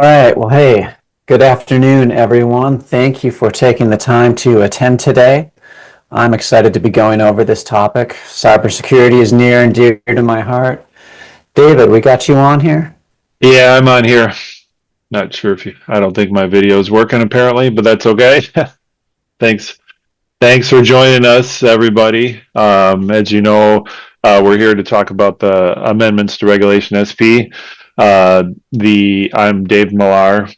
All right. Well, hey, good afternoon, everyone. Thank you for taking the time to attend today. I'm excited to be going over this topic. Cybersecurity is near and dear to my heart. David, we got you on here? Yeah, I'm on here. Not sure if I don't think my video is working apparently, but that's okay. Thanks. Thanks for joining us, everybody. As you know, we're here to talk about the amendments to Regulation SP. I'm Dave Millar,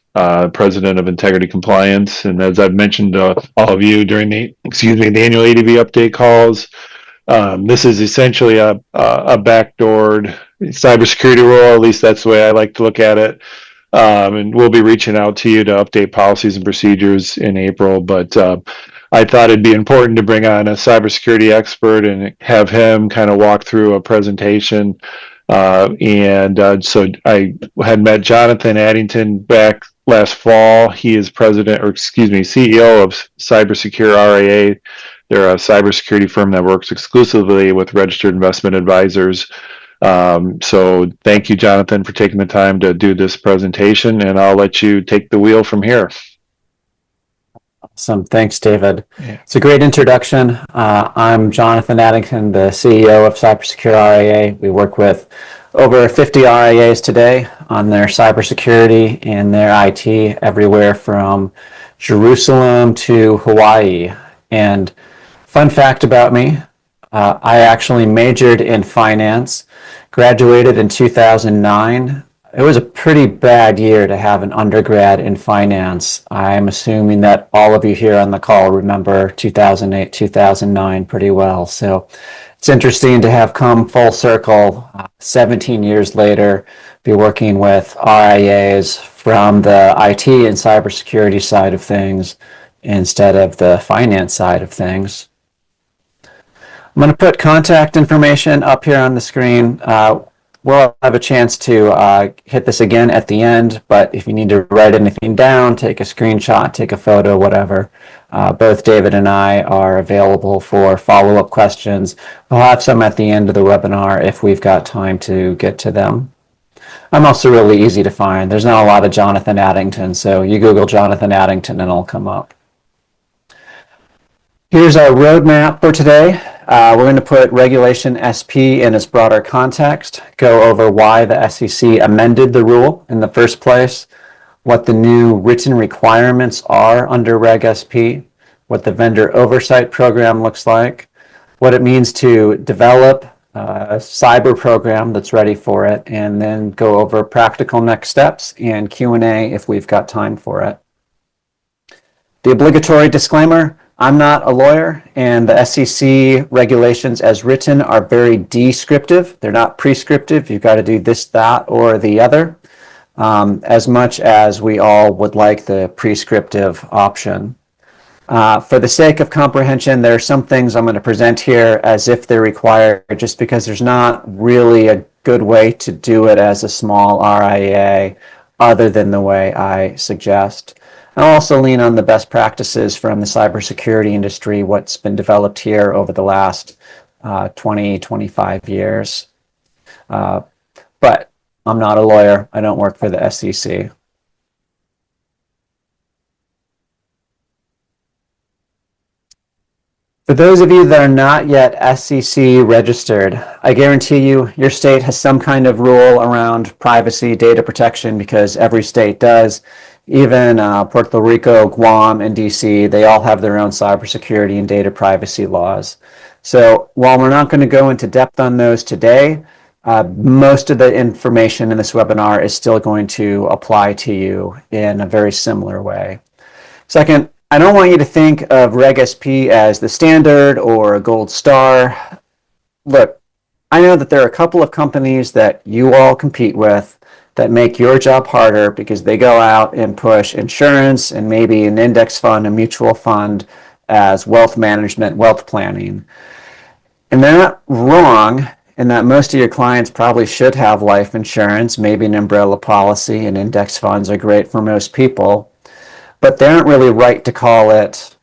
President of Integrity Compliance, and as I've mentioned to all of you during the annual ADV update calls, this is essentially a backdoored cybersecurity rule. At least that's the way I like to look at it. And we'll be reaching out to you to update policies and procedures in April. But I thought it'd be important to bring on a cybersecurity expert and have him kind of walk through a presentation. So I had met Jonathan Addington back last fall. He is CEO of CyberSecureRIA. They're a cybersecurity firm that works exclusively with registered investment advisors. So thank you, Jonathan, for taking the time to do this presentation, and I'll let you take the wheel from here. Awesome. Thanks, David. Yeah. It's a great introduction. I'm Jonathan Addington, the CEO of CyberSecureRIA. We work with over 50 RIAs today on their cybersecurity and their IT, everywhere from Jerusalem to Hawaii. And fun fact about me, I actually majored in finance, graduated in 2009. It was a pretty bad year to have an undergrad in finance. I'm assuming that all of you here on the call remember 2008, 2009 pretty well. So it's interesting to have come full circle 17 years later, be working with RIAs from the IT and cybersecurity side of things instead of the finance side of things. I'm going to put contact information up here on the screen. We'll have a chance to hit this again at the end, but if you need to write anything down, take a screenshot, take a photo, whatever, both David and I are available for follow-up questions. We'll have some at the end of the webinar if we've got time to get to them. I'm also really easy to find. There's not a lot of Jonathan Addington, so you Google Jonathan Addington and it'll come up. Here's our roadmap for today. We're going to put Regulation SP in its broader context, go over why the SEC amended the rule in the first place, what the new written requirements are under Reg SP, what the vendor oversight program looks like, what it means to develop a cyber program that's ready for it, and then go over practical next steps and Q&A if we've got time for it. The obligatory disclaimer, I'm not a lawyer, and the SEC regulations as written are very descriptive. They're not prescriptive. You've got to do this, that, or the other, as much as we all would like the prescriptive option. For the sake of comprehension, there are some things I'm going to present here as if they're required, just because there's not really a good way to do it as a small RIA other than the way I suggest. I'll also lean on the best practices from the cybersecurity industry, what's been developed here over the last 20, 25 years. But I'm not a lawyer. I don't work for the SEC. For those of you that are not yet SEC registered, I guarantee you your state has some kind of rule around privacy, data protection, because every state does. Even Puerto Rico, Guam, and DC, they all have their own cybersecurity and data privacy laws. So while we're not going to go into depth on those today, most of the information in this webinar is still going to apply to you in a very similar way. Second, I don't want you to think of Reg S-P as the standard or a gold star. Look, I know that there are a couple of companies that you all compete with that make your job harder because they go out and push insurance and maybe an index fund, a mutual fund as wealth management, wealth planning. And they're not wrong in that most of your clients probably should have life insurance, maybe an umbrella policy, and index funds are great for most people, but they aren't really right to call it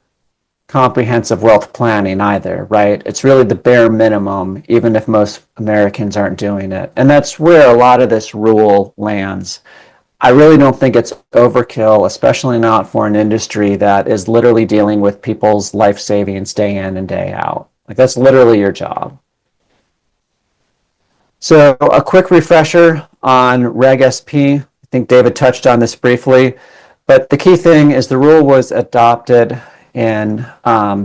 comprehensive wealth planning either, right? It's really the bare minimum, even if most Americans aren't doing it. And that's where a lot of this rule lands. I really don't think it's overkill, especially not for an industry that is literally dealing with people's life savings day in and day out. Like, that's literally your job. So a quick refresher on Reg S-P. I think David touched on this briefly, but the key thing is the rule was adopted in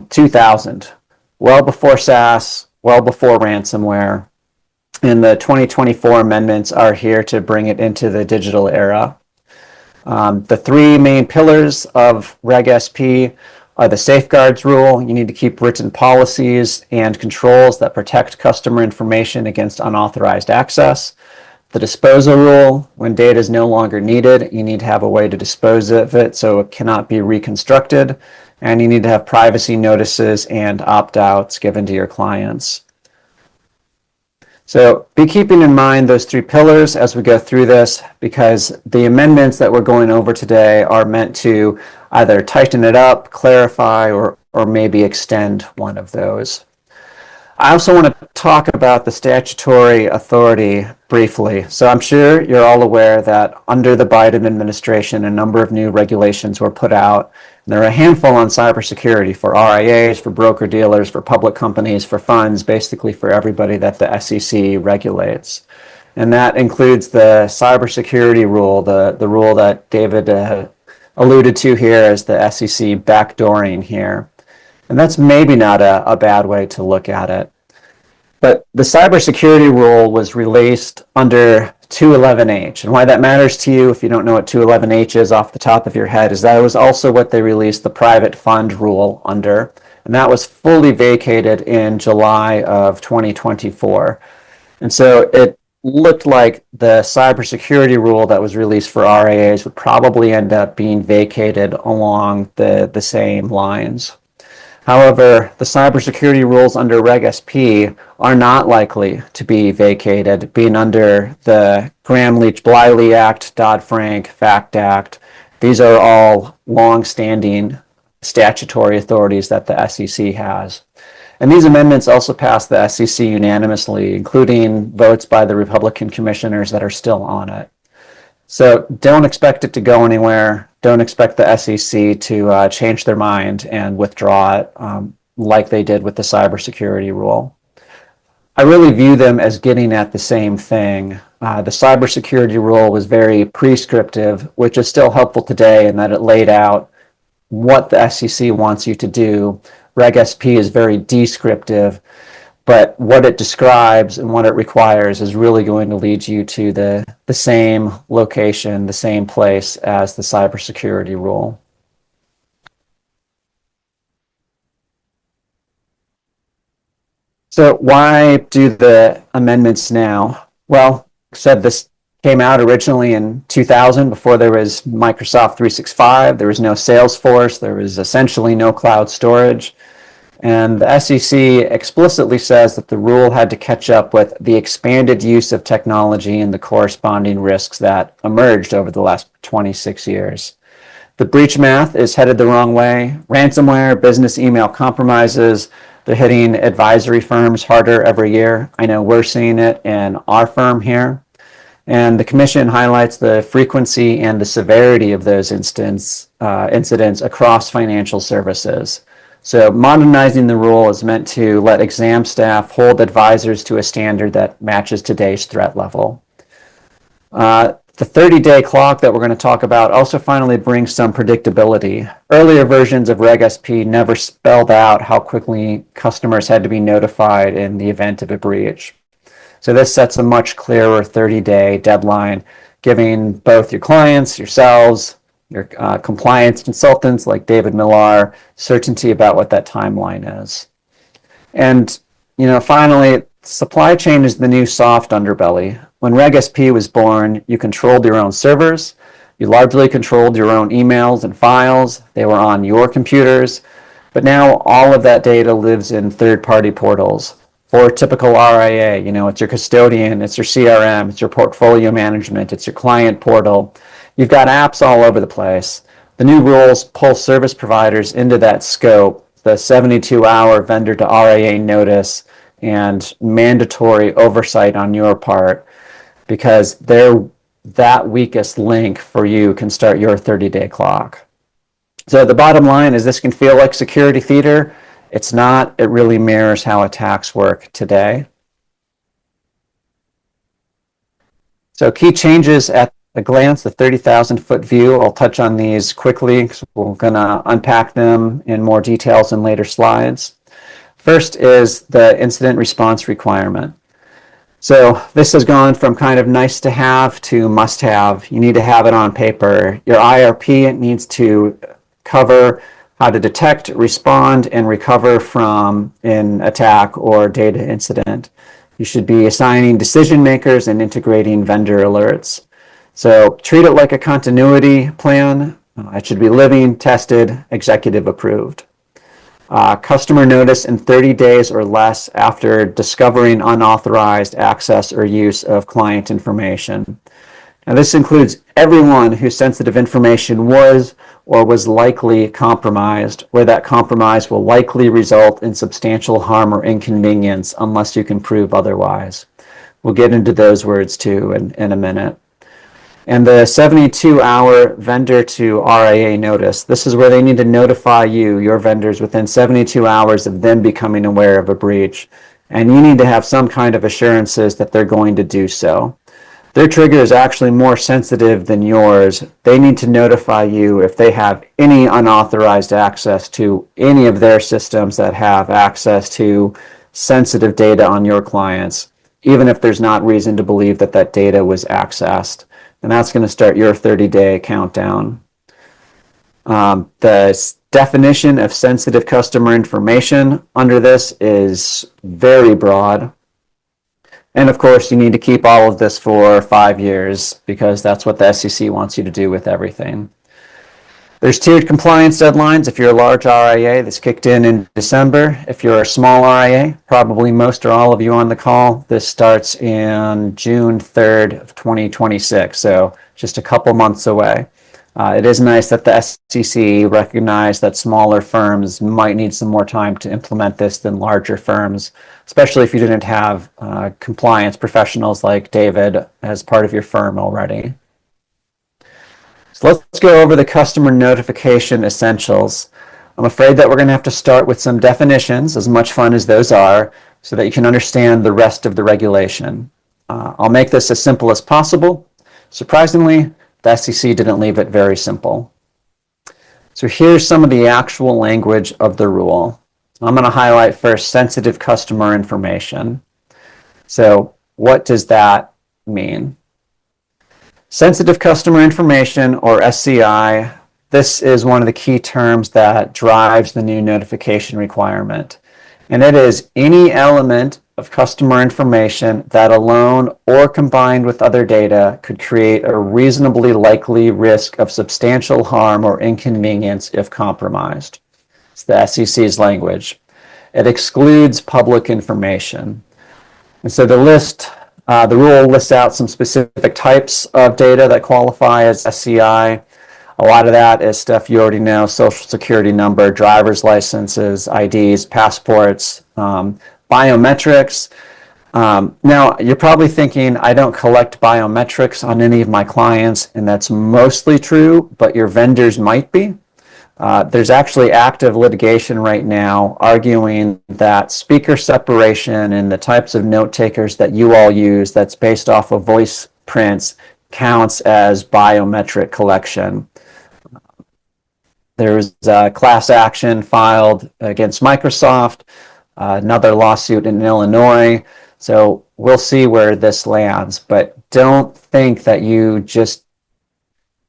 2000, well before SaaS, well before ransomware. And the 2024 amendments are here to bring it into the digital era. The three main pillars of Reg S-P are the safeguards rule. You need to keep written policies and controls that protect customer information against unauthorized access. The disposal rule, when data is no longer needed, you need to have a way to dispose of it so it cannot be reconstructed. And you need to have privacy notices and opt-outs given to your clients. So be keeping in mind those three pillars as we go through this, because the amendments that we're going over today are meant to either tighten it up, clarify, or maybe extend one of those. I also want to talk about the statutory authority briefly. So I'm sure you're all aware that under the Biden administration, a number of new regulations were put out. And there are a handful on cybersecurity for RIAs, for broker-dealers, for public companies, for funds, basically for everybody that the SEC regulates. And that includes the cybersecurity rule, the rule that David alluded to here as the SEC backdooring here. And that's maybe not a bad way to look at it. But the cybersecurity rule was released under 211H. And why that matters to you, if you don't know what 211H is off the top of your head, is that it was also what they released the private fund rule under. And that was fully vacated in July of 2024. And so it looked like the cybersecurity rule that was released for RIAs would probably end up being vacated along the same lines. However, the cybersecurity rules under Reg S-P are not likely to be vacated, being under the Gramm-Leach-Bliley Act, Dodd-Frank, FACT Act. These are all long-standing statutory authorities that the SEC has. And these amendments also passed the SEC unanimously, including votes by the Republican commissioners that are still on it. So don't expect it to go anywhere. Don't expect the SEC to change their mind and withdraw it like they did with the cybersecurity rule. I really view them as getting at the same thing. The cybersecurity rule was very prescriptive, which is still helpful today in that it laid out what the SEC wants you to do. Reg S-P is very descriptive, but what it describes and what it requires is really going to lead you to the same location, the same place as the cybersecurity rule. So why do the amendments now? Well, said this came out originally in 2000 before there was Microsoft 365. There was no Salesforce. There was essentially no cloud storage. And the SEC explicitly says that the rule had to catch up with the expanded use of technology and the corresponding risks that emerged over the last 26 years. The breach math is headed the wrong way. Ransomware, business email compromises, they're hitting advisory firms harder every year. I know we're seeing it in our firm here. And the commission highlights the frequency and the severity of those incidents across financial services. So modernizing the rule is meant to let exam staff hold advisors to a standard that matches today's threat level. The 30-day clock that we're going to talk about also finally brings some predictability. Earlier versions of Reg S-P never spelled out how quickly customers had to be notified in the event of a breach. So this sets a much clearer 30-day deadline, giving both your clients, yourselves, your compliance consultants like David Millar, certainty about what that timeline is. And, finally, supply chain is the new soft underbelly. When Reg S-P was born, you controlled your own servers. You largely controlled your own emails and files. They were on your computers. But now all of that data lives in third-party portals. For a typical RIA, it's your custodian, it's your CRM, it's your portfolio management, it's your client portal. You've got apps all over the place. The new rules pull service providers into that scope, the 72-hour vendor to RIA notice and mandatory oversight on your part, because they're that weakest link for you can start your 30-day clock. So the bottom line is this can feel like security theater. It's not. It really mirrors how attacks work today. So key changes at a glance, the 30,000-foot view. I'll touch on these quickly because we're going to unpack them in more details in later slides. First is the incident response requirement. So this has gone from kind of nice to have to must have. You need to have it on paper. Your IRP needs to cover how to detect, respond, and recover from an attack or data incident. You should be assigning decision makers and integrating vendor alerts. So treat it like a continuity plan. It should be living, tested, executive approved. Customer notice in 30 days or less after discovering unauthorized access or use of client information. Now, this includes everyone whose sensitive information was or was likely compromised, where that compromise will likely result in substantial harm or inconvenience unless you can prove otherwise. We'll get into those words too in a minute. And the 72-hour vendor to RIA notice. This is where they need to notify you, your vendors, within 72 hours of them becoming aware of a breach. And you need to have some kind of assurances that they're going to do so. Their trigger is actually more sensitive than yours. They need to notify you if they have any unauthorized access to any of their systems that have access to sensitive data on your clients, even if there's not reason to believe that that data was accessed. And that's going to start your 30-day countdown. The definition of sensitive customer information under this is very broad. And of course, you need to keep all of this for 5 years because that's what the SEC wants you to do with everything. There's tiered compliance deadlines. If you're a large RIA, this kicked in December. If you're a small RIA, probably most or all of you on the call, this starts in June 3rd of 2026, so just a couple months away. It is nice that the SEC recognized that smaller firms might need some more time to implement this than larger firms, especially if you didn't have compliance professionals like David as part of your firm already. So let's go over the customer notification essentials. I'm afraid that we're going to have to start with some definitions, as much fun as those are, so that you can understand the rest of the regulation. I'll make this as simple as possible. Surprisingly, the SEC didn't leave it very simple. So here's some of the actual language of the rule. I'm going to highlight first sensitive customer information. So what does that mean? Sensitive customer information, or SCI, this is one of the key terms that drives the new notification requirement. And it is any element of customer information that alone or combined with other data could create a reasonably likely risk of substantial harm or inconvenience if compromised. It's the SEC's language. It excludes public information. And so the rule lists out some specific types of data that qualify as SCI. A lot of that is stuff you already know: social security number, driver's licenses, IDs, passports, biometrics. Now, you're probably thinking, I don't collect biometrics on any of my clients, and that's mostly true, but your vendors might be. There's actually active litigation right now arguing that speaker separation and the types of note takers that you all use that's based off of voice prints counts as biometric collection. There's a class action filed against Microsoft, another lawsuit in Illinois. So we'll see where this lands, but don't think that you just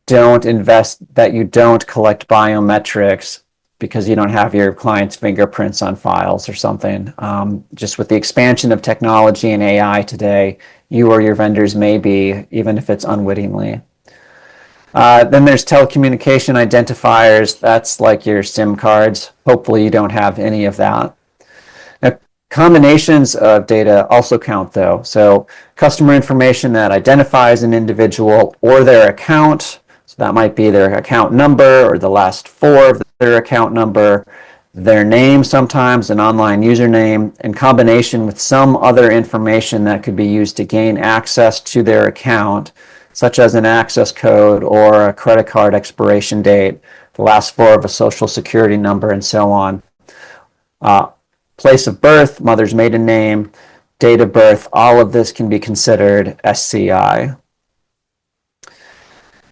don't collect biometrics because you don't have your client's fingerprints on files or something. Just with the expansion of technology and AI today, you or your vendors may be, even if it's unwittingly. Then there's telecommunication identifiers. That's like your SIM cards. Hopefully you don't have any of that. Now, combinations of data also count though. So customer information that identifies an individual or their account. So that might be their account number or the last four of their account number, their name sometimes, an online username, in combination with some other information that could be used to gain access to their account such as an access code or a credit card expiration date, the last four of a social security number, and so on. Place of birth, mother's maiden name, date of birth, all of this can be considered SCI.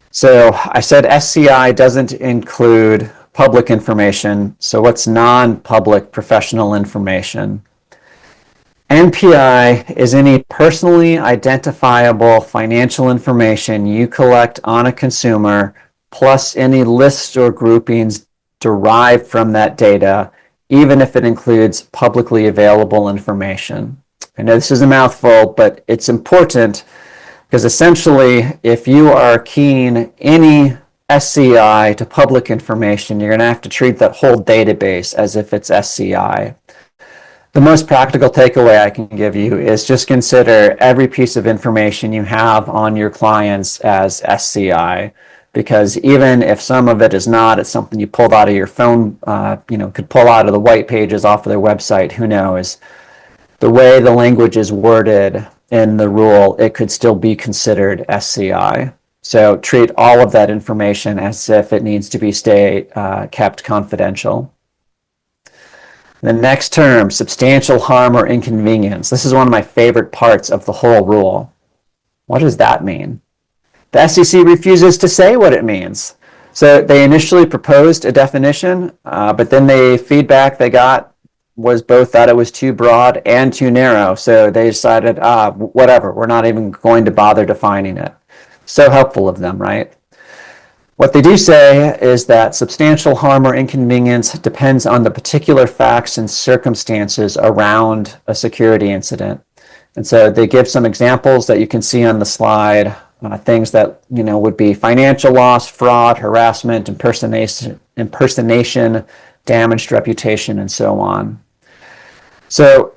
So I said SCI doesn't include public information. So what's non-public professional information? NPI is any personally identifiable financial information you collect on a consumer, plus any lists or groupings derived from that data, even if it includes publicly available information. I know this is a mouthful, but it's important because essentially, if you are keying any SCI to public information, you're going to have to treat that whole database as if it's SCI. The most practical takeaway I can give you is just consider every piece of information you have on your clients as SCI, because even if some of it is not, it's something you pulled out of your phone, could pull out of the white pages off of their website, who knows. The way the language is worded in the rule, it could still be considered SCI. So treat all of that information as if it needs to be kept confidential. The next term, substantial harm or inconvenience. This is one of my favorite parts of the whole rule. What does that mean? The SEC refuses to say what it means. So they initially proposed a definition, but then the feedback they got was both that it was too broad and too narrow. So they decided, whatever, we're not even going to bother defining it. So helpful of them, right? What they do say is that substantial harm or inconvenience depends on the particular facts and circumstances around a security incident. And so they give some examples that you can see on the slide, things that would be financial loss, fraud, harassment, impersonation, damaged reputation, and so on. So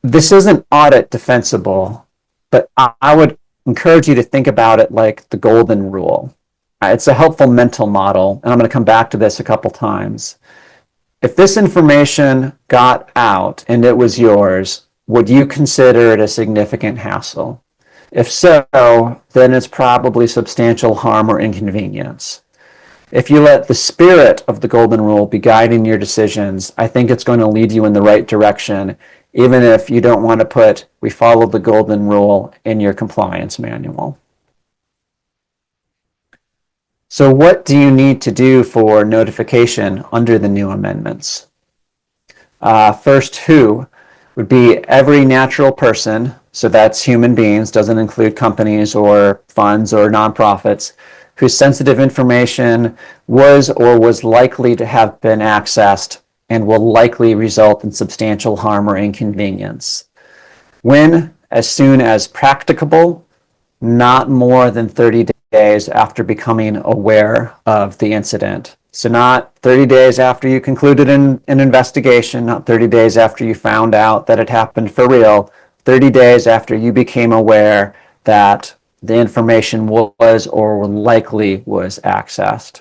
this isn't audit defensible, but I would encourage you to think about it like the golden rule. It's a helpful mental model, and I'm going to come back to this a couple times. If this information got out and it was yours, would you consider it a significant hassle? If so, then it's probably substantial harm or inconvenience. If you let the spirit of the golden rule be guiding your decisions, I think it's going to lead you in the right direction, even if you don't want to put "we followed the golden rule" in your compliance manual. So what do you need to do for notification under the new amendments? First, who would be every natural person, so that's human beings, doesn't include companies or funds or nonprofits, whose sensitive information was or was likely to have been accessed and will likely result in substantial harm or inconvenience. When? As soon as practicable, not more than 30 days after becoming aware of the incident. So not 30 days after you concluded an investigation, not 30 days after you found out that it happened for real, 30 days after you became aware that the information was or likely was accessed.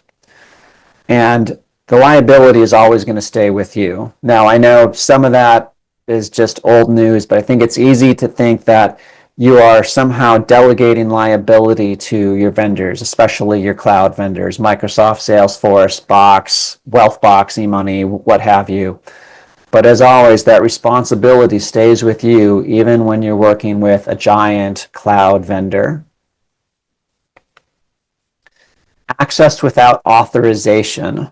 And the liability is always going to stay with you. Now, I know some of that is just old news, but I think it's easy to think that you are somehow delegating liability to your vendors, especially your cloud vendors, Microsoft, Salesforce, Box, Wealthbox, eMoney, what have you. But as always, that responsibility stays with you even when you're working with a giant cloud vendor. Accessed without authorization.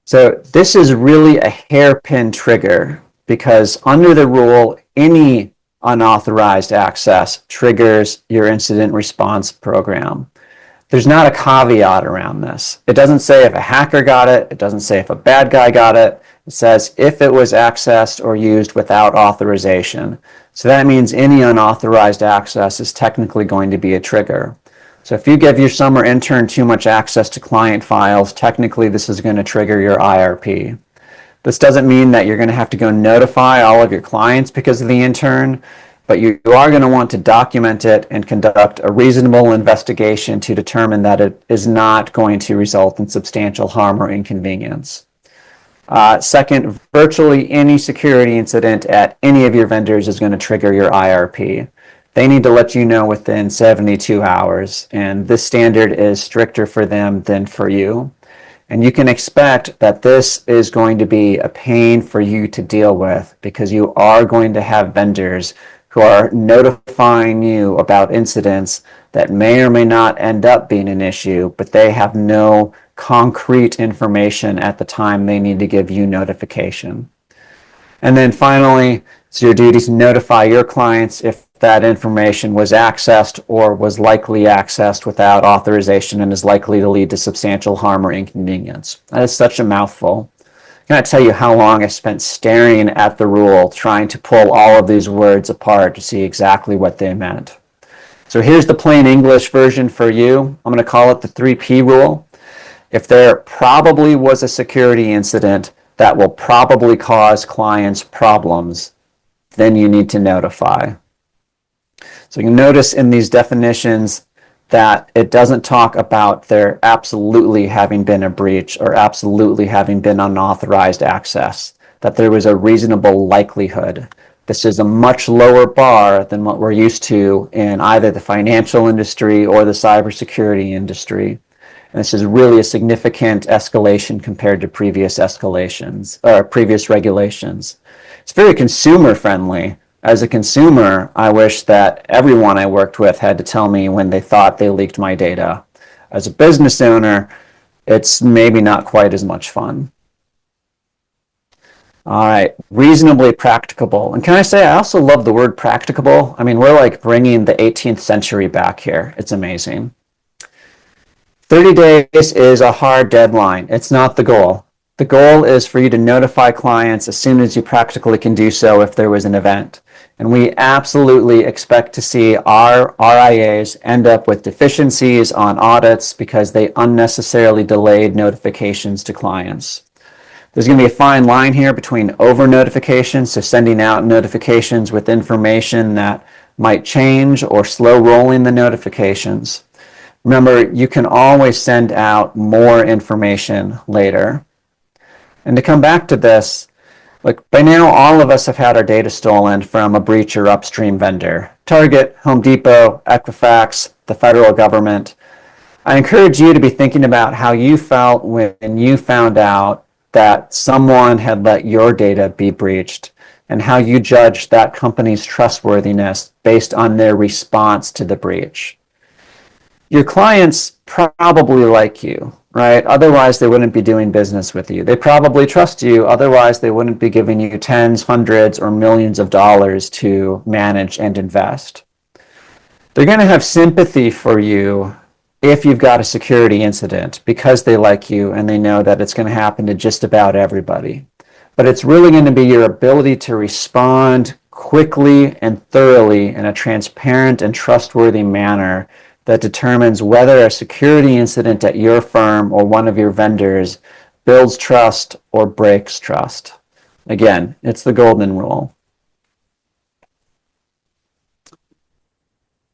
So this is really a hairpin trigger because under the rule, any unauthorized access triggers your incident response program. There's not a caveat around this. It doesn't say if a hacker got it. It doesn't say if a bad guy got it. It says if it was accessed or used without authorization. So that means any unauthorized access is technically going to be a trigger. So if you give your summer intern too much access to client files, technically this is going to trigger your IRP. This doesn't mean that you're going to have to go notify all of your clients because of the intern, but you are going to want to document it and conduct a reasonable investigation to determine that it is not going to result in substantial harm or inconvenience. Second, virtually any security incident at any of your vendors is going to trigger your IRP. they need to let you know within 72 hours. And this standard is stricter for them than for you. And you can expect that this is going to be a pain for you to deal with, because you are going to have vendors who are notifying you about incidents that may or may not end up being an issue, but they have no concrete information at the time they need to give you notification. And then finally, it's your duty to notify your clients if that information was accessed or was likely accessed without authorization and is likely to lead to substantial harm or inconvenience. That is such a mouthful. I cannot tell you how long I spent staring at the rule, trying to pull all of these words apart to see exactly what they meant. So here's the plain English version for you. I'm going to call it the 3P rule. If there probably was a security incident that will probably cause clients problems, then you need to notify. So you notice in these definitions that it doesn't talk about there absolutely having been a breach or absolutely having been unauthorized access, that there was a reasonable likelihood. This is a much lower bar than what we're used to in either the financial industry or the cybersecurity industry. And this is really a significant escalation compared to previous escalations or previous regulations. It's very consumer friendly. As a consumer, I wish that everyone I worked with had to tell me when they thought they leaked my data. As a business owner, it's maybe not quite as much fun. All right, reasonably practicable. And can I say, I also love the word practicable. I mean, we're like bringing the 18th century back here. It's amazing. 30 days is a hard deadline. It's not the goal. The goal is for you to notify clients as soon as you practically can do so if there was an event. And we absolutely expect to see our RIAs end up with deficiencies on audits because they unnecessarily delayed notifications to clients. There's going to be a fine line here between over notifications, so sending out notifications with information that might change, or slow rolling the notifications. Remember, you can always send out more information later. And to come back to this, look, by now all of us have had our data stolen from a breach or upstream vendor. Target, Home Depot, Equifax, the federal government. I encourage you to be thinking about how you felt when you found out that someone had let your data be breached, and how you judged that company's trustworthiness based on their response to the breach. Your clients probably like you, right? Otherwise, they wouldn't be doing business with you. They probably trust you. Otherwise, they wouldn't be giving you tens, hundreds, or millions of dollars to manage and invest. They're going to have sympathy for you if you've got a security incident because they like you and they know that it's going to happen to just about everybody. But it's really going to be your ability to respond quickly and thoroughly in a transparent and trustworthy manner that determines whether a security incident at your firm or one of your vendors builds trust or breaks trust. Again, it's the golden rule.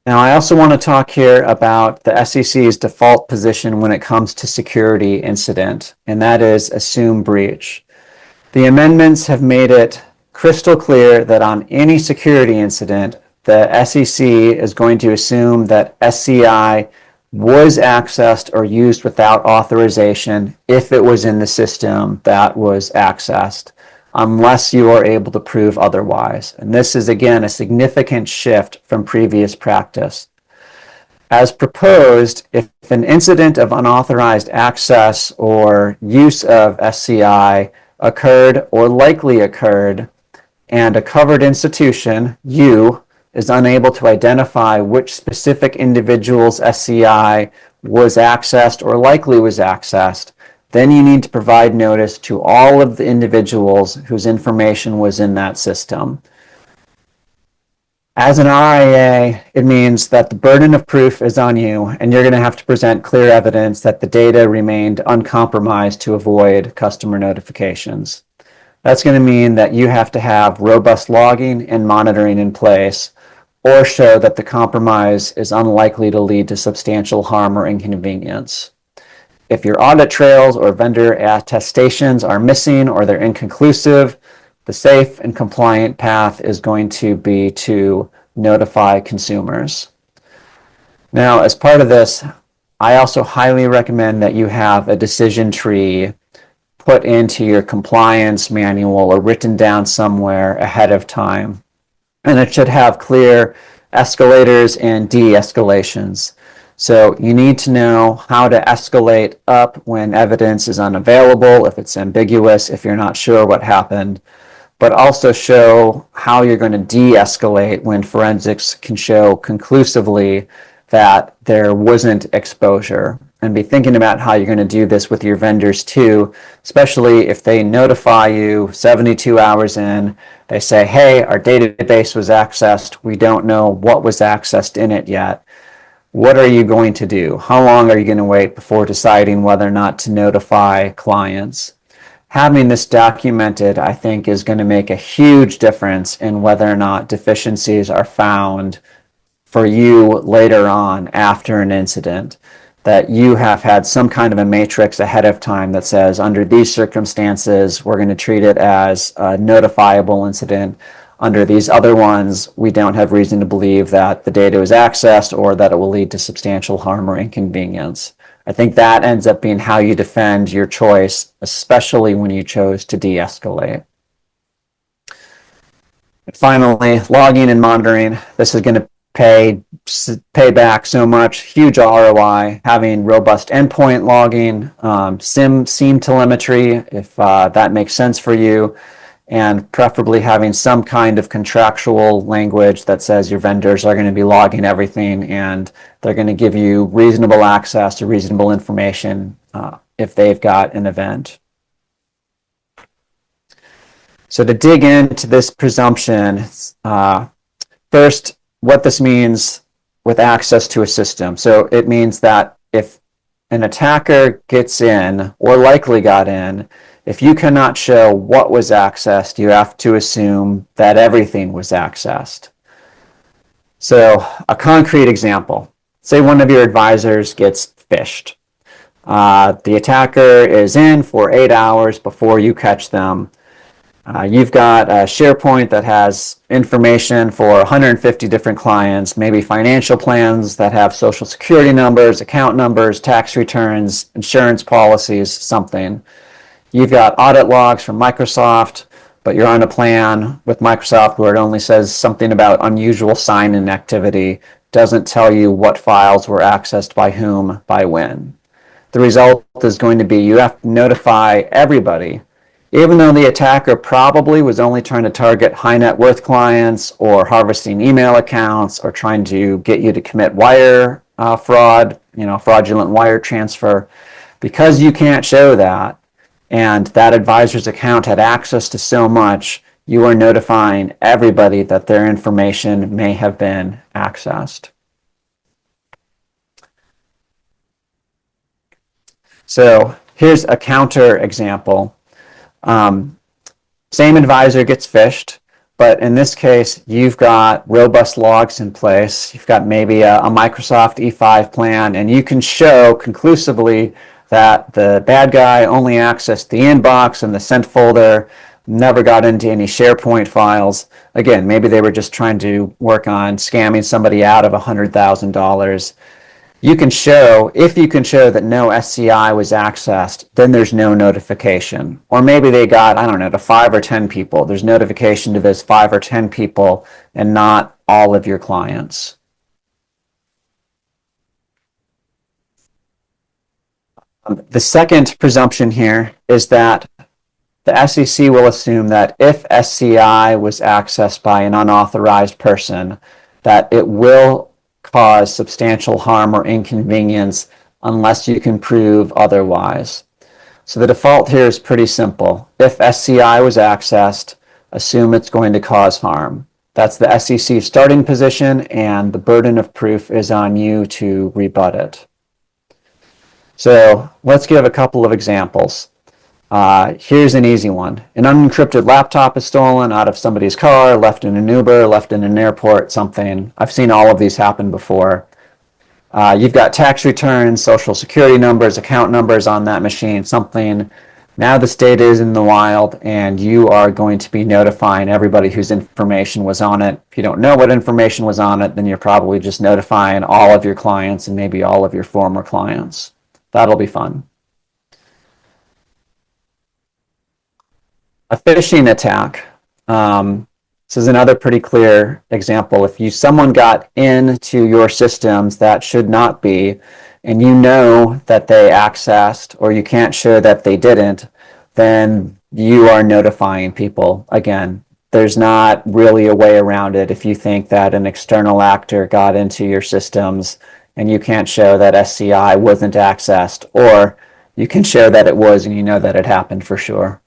Now, I also want to talk here about the SEC's default position when it comes to security incident, and that is assume breach. The amendments have made it crystal clear that on any security incident, the SEC is going to assume that SCI was accessed or used without authorization if it was in the system that was accessed, unless you are able to prove otherwise. And this is, again, a significant shift from previous practice. As proposed, if an incident of unauthorized access or use of SCI occurred or likely occurred, and a covered institution, you, is unable to identify which specific individual's SCI was accessed or likely was accessed, then you need to provide notice to all of the individuals whose information was in that system. As an RIA, it means that the burden of proof is on you, and you're going to have to present clear evidence that the data remained uncompromised to avoid customer notifications. That's going to mean that you have to have robust logging and monitoring in place, or show that the compromise is unlikely to lead to substantial harm or inconvenience. If your audit trails or vendor attestations are missing or they're inconclusive, the safe and compliant path is going to be to notify consumers. Now, as part of this, I also highly recommend that you have a decision tree put into your compliance manual or written down somewhere ahead of time. And it should have clear escalators and de-escalations. So you need to know how to escalate up when evidence is unavailable, if it's ambiguous, if you're not sure what happened, but also show how you're going to de-escalate when forensics can show conclusively that there wasn't exposure. And be thinking about how you're going to do this with your vendors too, especially if they notify you 72 hours in, they say, hey, our database was accessed, we don't know what was accessed in it yet. What are you going to do? How long are you going to wait before deciding whether or not to notify clients? Having this documented, I think, is going to make a huge difference in whether or not deficiencies are found for you later on after an incident. That you have had some kind of a matrix ahead of time that says, under these circumstances, we're going to treat it as a notifiable incident. Under these other ones, we don't have reason to believe that the data was accessed or that it will lead to substantial harm or inconvenience. I think that ends up being how you defend your choice, especially when you chose to de-escalate. Finally, logging and monitoring. This is going to pay back so much, huge ROI, having robust endpoint logging, SIEM telemetry, if that makes sense for you, and preferably having some kind of contractual language that says your vendors are going to be logging everything and they're going to give you reasonable access to reasonable information if they've got an event. So to dig into this presumption, first, what this means with access to a system. So it means that if an attacker gets in or likely got in, if you cannot show what was accessed, you have to assume that everything was accessed. So a concrete example, say one of your advisors gets phished. The attacker is in for 8 hours before you catch them. You've got a SharePoint that has information for 150 different clients, maybe financial plans that have social security numbers, account numbers, tax returns, insurance policies, something. You've got audit logs from Microsoft, but you're on a plan with Microsoft where it only says something about unusual sign-in activity, doesn't tell you what files were accessed by whom, by when. The result is going to be you have to notify everybody, even though the attacker probably was only trying to target high net worth clients or harvesting email accounts or trying to get you to commit wire fraud, fraudulent wire transfer. Because you can't show that, and that advisor's account had access to so much, you are notifying everybody that their information may have been accessed. So here's a counter example. Same advisor gets phished, but in this case, you've got robust logs in place. You've got maybe a Microsoft E5 plan, and you can show conclusively that the bad guy only accessed the inbox and the sent folder, never got into any SharePoint files. Again, maybe they were just trying to work on scamming somebody out of $100,000. You can show, if you can show that no SCI was accessed, then there's no notification. Or maybe they got, I don't know, to 5 or 10 people. There's notification to those 5 or 10 people and not all of your clients. The second presumption here is that the SEC will assume that if SCI was accessed by an unauthorized person, that it will cause substantial harm or inconvenience unless you can prove otherwise. So the default here is pretty simple. If SCI was accessed, assume it's going to cause harm. That's the SEC starting position, and the burden of proof is on you to rebut it. So let's give a couple of examples. Here's an easy one. An unencrypted laptop is stolen out of somebody's car, left in an Uber, left in an airport, something. I've seen all of these happen before. You've got tax returns, social security numbers, account numbers on that machine, something. Now this data is in the wild, and you are going to be notifying everybody whose information was on it. If you don't know what information was on it, then you're probably just notifying all of your clients and maybe all of your former clients. That'll be fun. A phishing attack. This is another pretty clear example. If someone got into your systems that should not be, and you know that they accessed, or you can't show that they didn't, then you are notifying people. Again, there's not really a way around it if you think that an external actor got into your systems and you can't show that SCI wasn't accessed, or you can show that it was and you know that it happened for sure.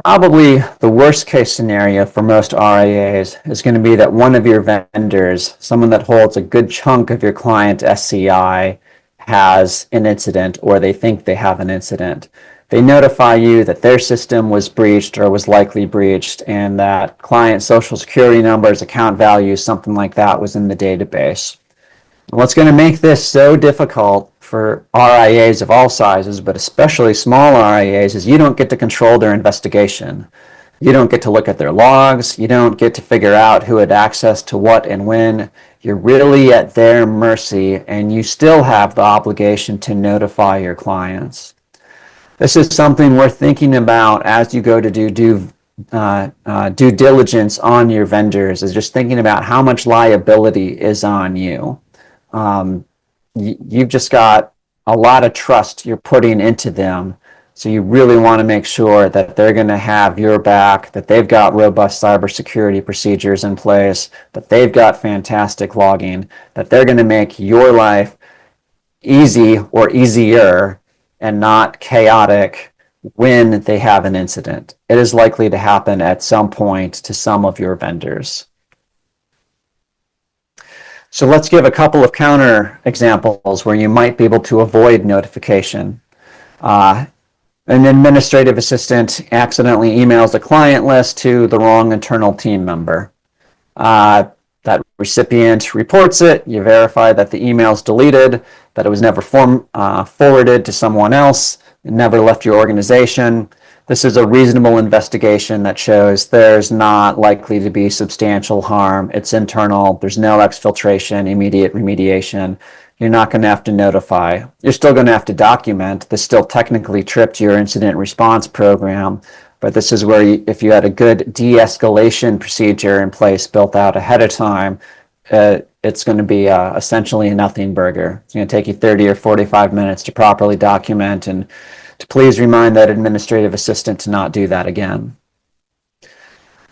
Probably the worst case scenario for most RIAs is going to be that one of your vendors, someone that holds a good chunk of your client SCI, has an incident, or they think they have an incident. They notify you that their system was breached or was likely breached, and that client social security numbers, account values, something like that was in the database. What's going to make this so difficult for RIAs of all sizes, but especially small RIAs, is you don't get to control their investigation. You don't get to look at their logs. You don't get to figure out who had access to what and when. You're really at their mercy, and you still have the obligation to notify your clients. This is something worth thinking about as you go to do due diligence on your vendors, is just thinking about how much liability is on you. You've just got a lot of trust you're putting into them. So you really want to make sure that they're going to have your back, that they've got robust cybersecurity procedures in place, that they've got fantastic logging, that they're going to make your life easy or easier and not chaotic when they have an incident. It is likely to happen at some point to some of your vendors. So let's give a couple of counter examples where you might be able to avoid notification. An administrative assistant accidentally emails a client list to the wrong internal team member. That recipient reports it. You verify that the email is deleted, that it was never forwarded to someone else, it never left your organization. This is a reasonable investigation that shows there's not likely to be substantial harm. It's internal. There's no exfiltration, immediate remediation. You're not going to have to notify. You're still going to have to document. This still technically tripped your incident response program, but this is where if you had a good de-escalation procedure in place built out ahead of time, it's going to be essentially a nothing burger. It's going to take you 30 or 45 minutes to properly document and to please remind that administrative assistant to not do that again.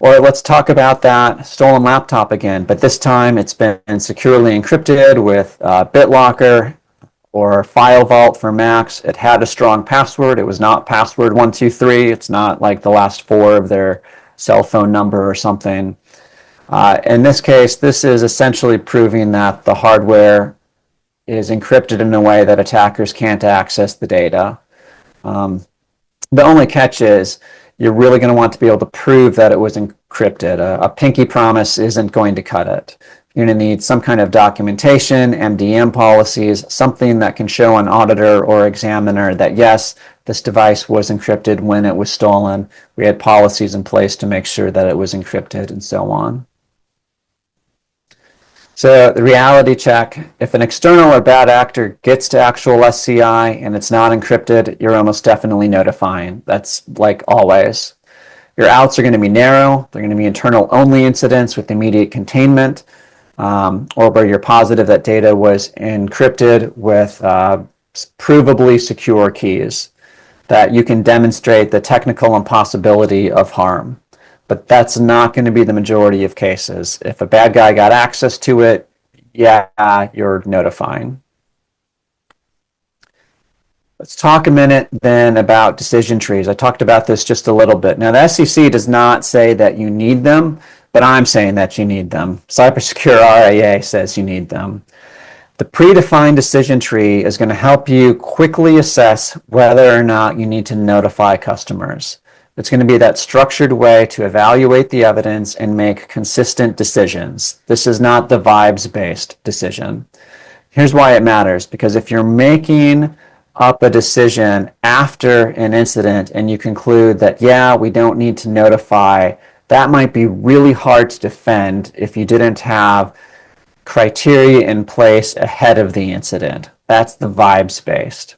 Or let's talk about that stolen laptop again, but this time it's been securely encrypted with BitLocker or File Vault for Macs. It had a strong password. It was not password 123. It's not like the last four of their cell phone number or something. In this case, this is essentially proving that the hardware is encrypted in a way that attackers can't access the data. The only catch is you're really going to want to be able to prove that it was encrypted. A pinky promise isn't going to cut it. You're going to need some kind of documentation, MDM policies, something that can show an auditor or examiner that yes, this device was encrypted when it was stolen. We had policies in place to make sure that it was encrypted and so on. So the reality check, if an external or bad actor gets to actual SCI and it's not encrypted, you're almost definitely notifying. That's like always. Your outs are going to be narrow. They're going to be internal only incidents with immediate containment, or where you're positive that data was encrypted with provably secure keys, that you can demonstrate the technical impossibility of harm. But that's not going to be the majority of cases. If a bad guy got access to it, yeah, you're notifying. Let's talk a minute then about decision trees. I talked about this just a little bit. Now, the SEC does not say that you need them, but I'm saying that you need them. CyberSecureRIA says you need them. The predefined decision tree is going to help you quickly assess whether or not you need to notify customers. It's going to be that structured way to evaluate the evidence and make consistent decisions. This is not the vibes-based decision. Here's why it matters, because if you're making up a decision after an incident and you conclude that, yeah, we don't need to notify, that might be really hard to defend if you didn't have criteria in place ahead of the incident. That's the vibes-based.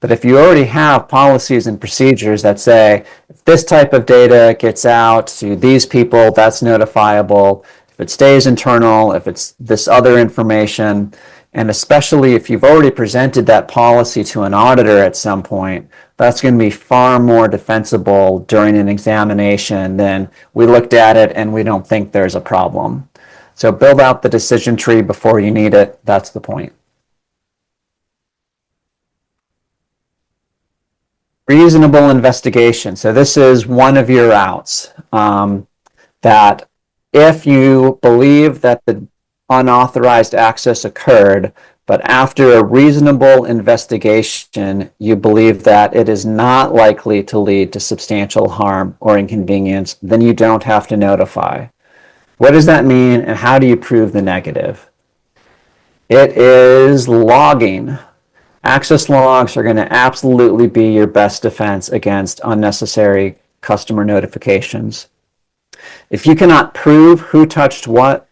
But if you already have policies and procedures that say, if this type of data gets out to these people, that's notifiable. If it stays internal, if it's this other information, and especially if you've already presented that policy to an auditor at some point, that's going to be far more defensible during an examination than we looked at it and we don't think there's a problem. So build out the decision tree before you need it. That's the point. Reasonable investigation. So this is one of your outs, that if you believe that the unauthorized access occurred, but after a reasonable investigation, you believe that it is not likely to lead to substantial harm or inconvenience, then you don't have to notify. What does that mean, and how do you prove the negative? It is logging. Access logs are going to absolutely be your best defense against unnecessary customer notifications. If you cannot prove who touched what,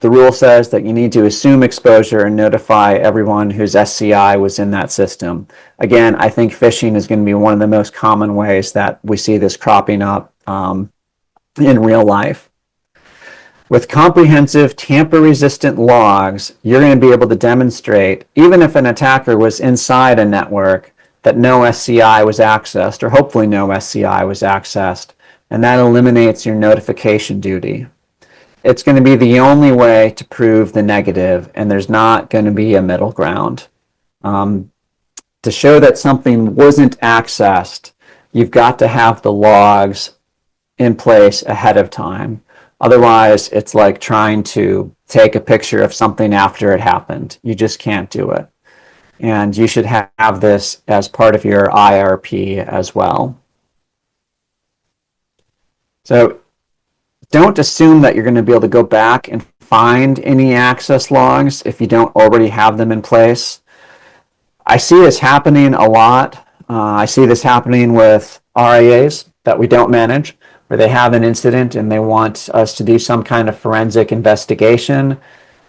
the rule says that you need to assume exposure and notify everyone whose SCI was in that system. Again, I think phishing is going to be one of the most common ways that we see this cropping up in real life. With comprehensive tamper-resistant logs, you're going to be able to demonstrate, even if an attacker was inside a network, that no SCI was accessed, or hopefully no SCI was accessed, and that eliminates your notification duty. It's going to be the only way to prove the negative, and there's not going to be a middle ground. To show that something wasn't accessed, you've got to have the logs in place ahead of time. Otherwise, it's like trying to take a picture of something after it happened. You just can't do it. And you should have this as part of your IRP as well. So don't assume that you're going to be able to go back and find any access logs if you don't already have them in place. I see this happening a lot. I see this happening with RIAs that we don't manage, where they have an incident and they want us to do some kind of forensic investigation.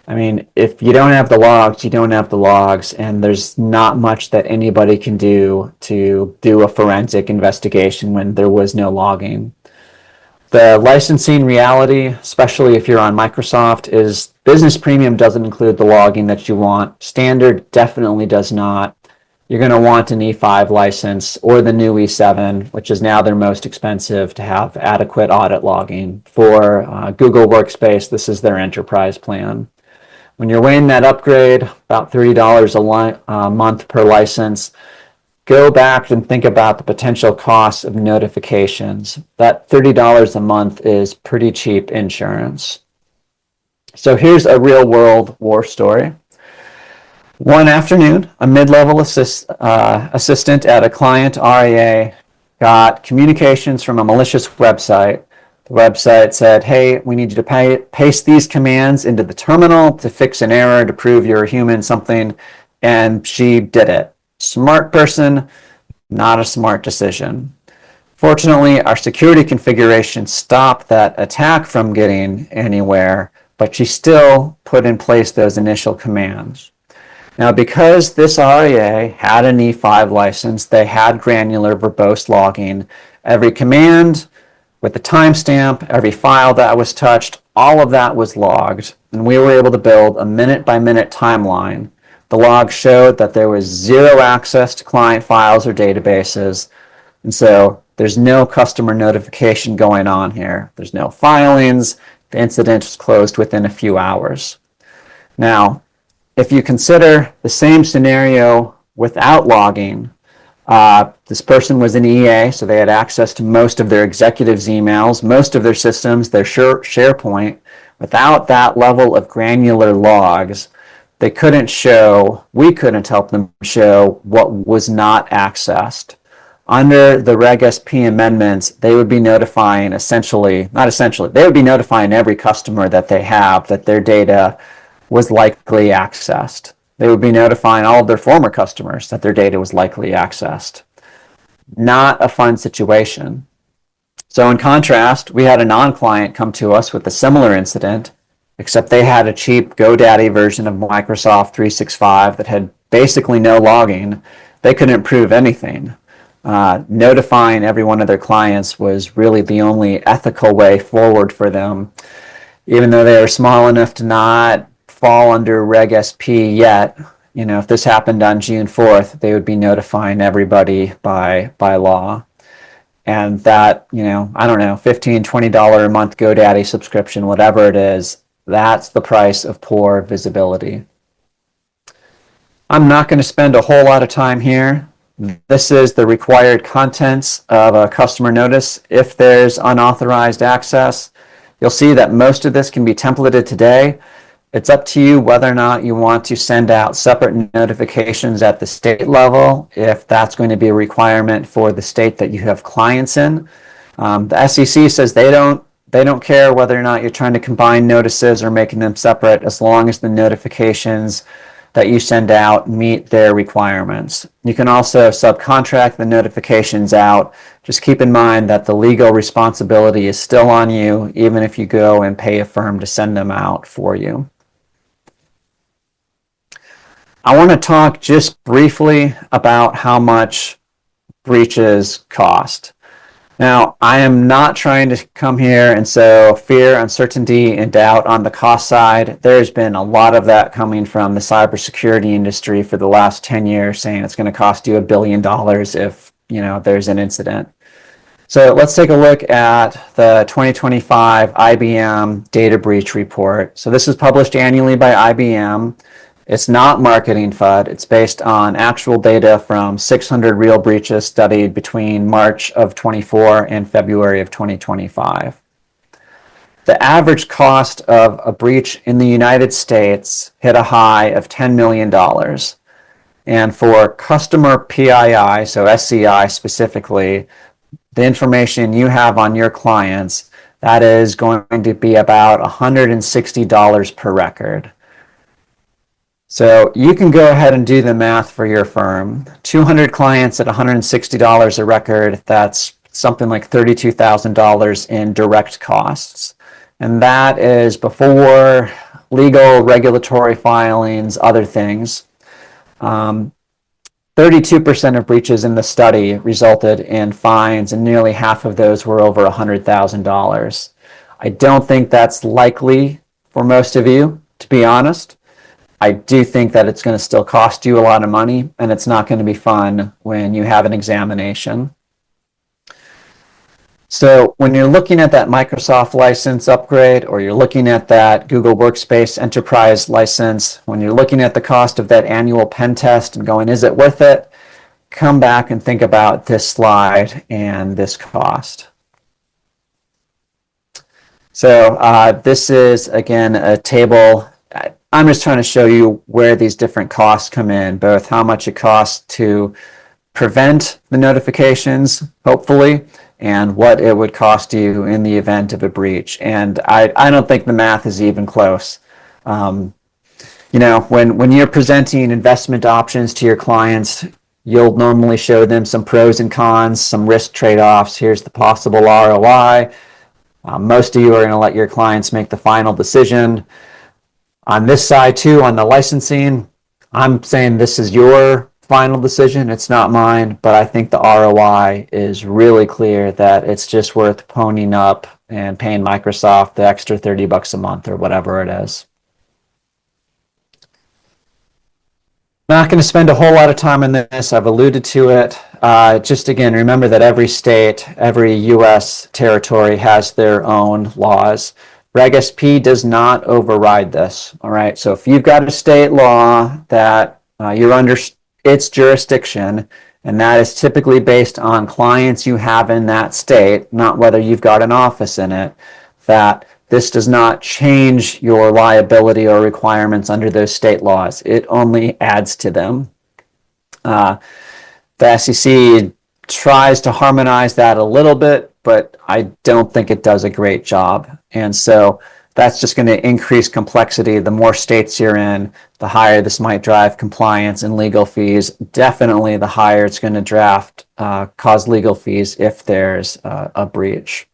I mean, if you don't have the logs, you don't have the logs, and there's not much that anybody can do to do a forensic investigation when there was no logging. The licensing reality, especially if you're on Microsoft, is Business Premium doesn't include the logging that you want. Standard definitely does not. You're going to want an E5 license or the new E7, which is now their most expensive, to have adequate audit logging. For Google Workspace, this is their enterprise plan. When you're weighing that upgrade, about $30 a month per license, go back and think about the potential costs of notifications. That $30 a month is pretty cheap insurance. So here's a real-world war story. One afternoon, a mid-level assistant at a client RIA got communications from a malicious website. The website said, hey, we need you to paste these commands into the terminal to fix an error, to prove you're a human, something, and she did it. Smart person, not a smart decision. Fortunately, our security configuration stopped that attack from getting anywhere, but she still put in place those initial commands. Now, because this RIA had an E5 license, they had granular verbose logging. Every command with the timestamp, every file that was touched, all of that was logged, and we were able to build a minute-by-minute timeline. The log showed that there was zero access to client files or databases, and so there's no customer notification going on here. There's no filings. The incident was closed within a few hours. Now, if you consider the same scenario without logging, this person was an EA, so they had access to most of their executives' emails, most of their systems, their SharePoint. Without that level of granular logs, we couldn't help them show what was not accessed. Under the Reg S-P amendments, they would be notifying they would be notifying every customer that they have that their data was likely accessed. They would be notifying all of their former customers that their data was likely accessed. Not a fun situation. So in contrast, we had a non-client come to us with a similar incident, except they had a cheap GoDaddy version of Microsoft 365 that had basically no logging. They couldn't prove anything. Notifying every one of their clients was really the only ethical way forward for them, even though they were small enough to not fall under Reg S-P yet. If this happened on June 4th, they would be notifying everybody by law. And that, I don't know, $15, $20 a month GoDaddy subscription, whatever it is, that's the price of poor visibility. I'm not going to spend a whole lot of time here. This is the required contents of a customer notice if there's unauthorized access. You'll see that most of this can be templated today. It's up to you whether or not you want to send out separate notifications at the state level, if that's going to be a requirement for the state that you have clients in. The SEC says they don't care whether or not you're trying to combine notices or making them separate, as long as the notifications that you send out meet their requirements. You can also subcontract the notifications out. Just keep in mind that the legal responsibility is still on you, even if you go and pay a firm to send them out for you. I want to talk just briefly about how much breaches cost. Now, I am not trying to come here and sow fear, uncertainty, and doubt on the cost side. There's been a lot of that coming from the cybersecurity industry for the last 10 years, saying it's going to cost you $1 billion if there's an incident. So let's take a look at the 2025 IBM data breach report. So this is published annually by IBM. It's not marketing FUD. It's based on actual data from 600 real breaches studied between March of 24 and February of 2025. The average cost of a breach in the United States hit a high of $10 million. And for customer PII, so SCI specifically, the information you have on your clients, that is going to be about $160 per record. So you can go ahead and do the math for your firm. 200 clients at $160 a record, that's something like $32,000 in direct costs. And that is before legal, regulatory filings, other things. 32% of breaches in the study resulted in fines, and nearly half of those were over $100,000. I don't think that's likely for most of you, to be honest. I do think that it's going to still cost you a lot of money, and it's not going to be fun when you have an examination. So when you're looking at that Microsoft license upgrade, or you're looking at that Google Workspace Enterprise license, when you're looking at the cost of that annual pen test and going, is it worth it? Come back and think about this slide and this cost. So this is, again, a table. I'm just trying to show you where these different costs come in, both how much it costs to prevent the notifications, hopefully, and what it would cost you in the event of a breach. And I don't think the math is even close. When you're presenting investment options to your clients, you'll normally show them some pros and cons, some risk trade-offs. Here's the possible ROI. Most of you are going to let your clients make the final decision. On this side too, on the licensing, I'm saying this is your final decision. It's not mine, but I think the ROI is really clear that it's just worth ponying up and paying Microsoft the extra $30 a month or whatever it is. Not going to spend a whole lot of time on this. I've alluded to it. Just again, remember that every state, every U.S. territory has their own laws. Reg S-P does not override this, all right? So if you've got a state law that you're under its jurisdiction, and that is typically based on clients you have in that state, not whether you've got an office in it, that this does not change your liability or requirements under those state laws. It only adds to them. The SEC tries to harmonize that a little bit, but I don't think it does a great job. And so that's just going to increase complexity. The more states you're in, the higher this might drive compliance and legal fees. Definitely the higher it's going to cause legal fees if there's a breach.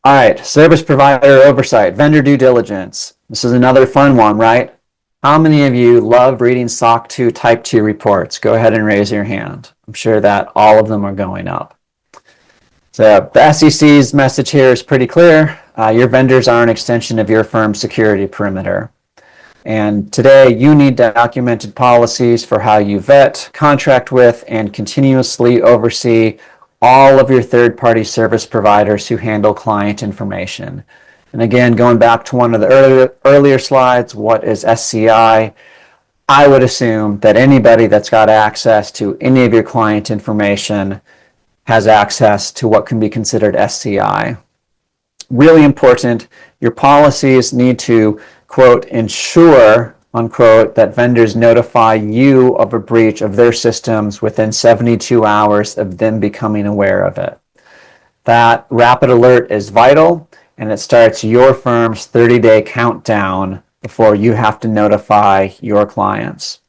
All right, service provider oversight, vendor due diligence. This is another fun one, right? How many of you love reading SOC 2 Type 2 reports? Go ahead and raise your hand. I'm sure that all of them are going up. So the SEC's message here is pretty clear. Your vendors are an extension of your firm's security perimeter. And today you need documented policies for how you vet, contract with, and continuously oversee all of your third-party service providers who handle client information. And again, going back to one of the earlier slides, what is SCI? I would assume that anybody that's got access to any of your client information has access to what can be considered SCI. Really important, your policies need to, quote, ensure, unquote, that vendors notify you of a breach of their systems within 72 hours of them becoming aware of it. That rapid alert is vital, and it starts your firm's 30-day countdown before you have to notify your clients.